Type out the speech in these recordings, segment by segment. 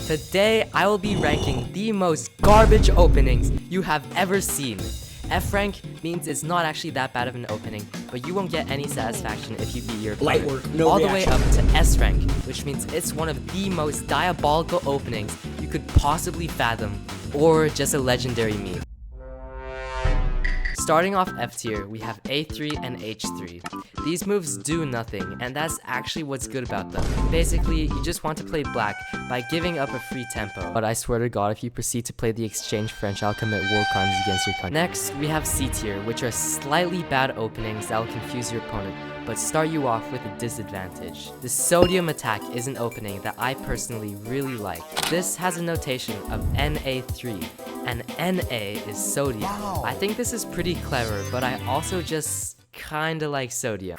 Today, I will be ranking the most garbage openings you have ever seen. F rank means it's not actually that bad of an opening, but you won't get any satisfaction if you beat your Light opponent. work, no all reaction. the way up to S rank, which means it's one of the most diabolical openings you could possibly fathom, or just a legendary meme. Starting off F tier, we have A3 and H3. These moves do nothing, and that's actually what's good about them. Basically, you just want to play black by giving up a free tempo. But I swear to God, if you proceed to play the exchange French, I'll commit war crimes against your country. Next, we have C tier, which are slightly bad openings that will confuse your opponent, but start you off with a disadvantage. The sodium attack is an opening that I personally really like. This has a notation of Na3, and Na is sodium. Wow. I think this is pretty clever, but I also just kinda like sodium.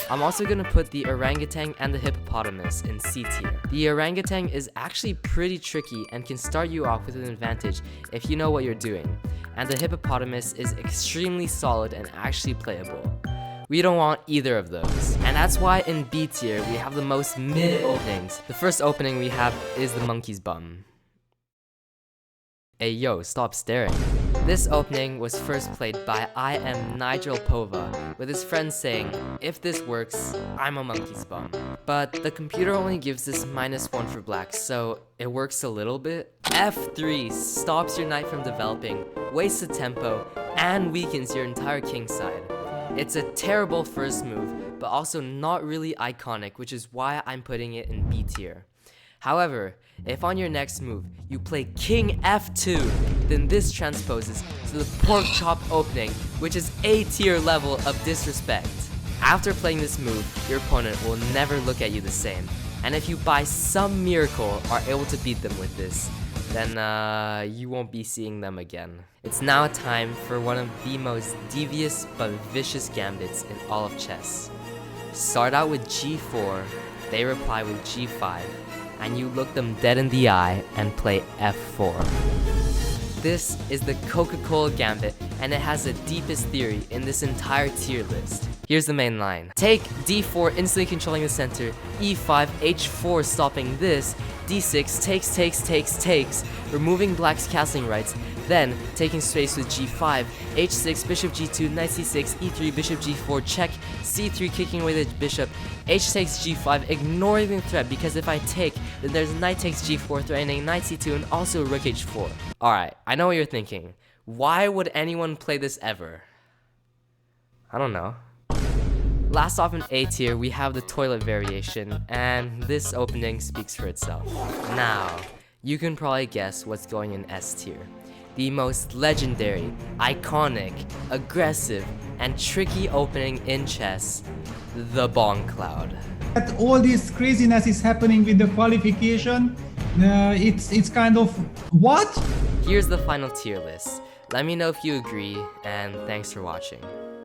I'm also gonna put the orangutan and the hippopotamus in C tier. The orangutan is actually pretty tricky and can start you off with an advantage if you know what you're doing. And the hippopotamus is extremely solid and actually playable. We don't want either of those. And that's why in B tier we have the most mid openings. The first opening we have is the monkey's bum. Hey yo, stop staring. This opening was first played by I am Nigel Pova, with his friends saying, if this works, I'm a monkey's bum. But the computer only gives this -1 for black, so it works a little bit. F3 stops your knight from developing, wastes the tempo, and weakens your entire king side. It's a terrible first move, but also not really iconic, which is why I'm putting it in B tier. However, if on your next move you play King F2, then this transposes to the pork chop opening, which is A tier level of disrespect. After playing this move, your opponent will never look at you the same, and if you by some miracle are able to beat them with this, then you won't be seeing them again. It's now time for one of the most devious but vicious gambits in all of chess. Start out with G4, they reply with G5, and you look them dead in the eye and play F4. This is the Coca-Cola Gambit, and it has the deepest theory in this entire tier list. Here's the main line. Take D4, instantly controlling the center, E5, H4 stopping this, D6, takes, removing black's castling rights, then taking space with G5, H6, bishop G2, knight C6, E3, bishop G4, check, C3 kicking away the bishop, H takes G5, ignoring the threat because if I take, then there's knight takes G4 threatening knight C2 and also rook H4. Alright, I know what you're thinking. Why would anyone play this ever? I don't know. Last off in A tier, we have the toilet variation, and this opening speaks for itself. Now, you can probably guess what's going in S tier. The most legendary, iconic, aggressive, and tricky opening in chess, the Bong Cloud. All this craziness is happening with the qualification. It's kind of what? Here's the final tier list. Let me know if you agree, and thanks for watching.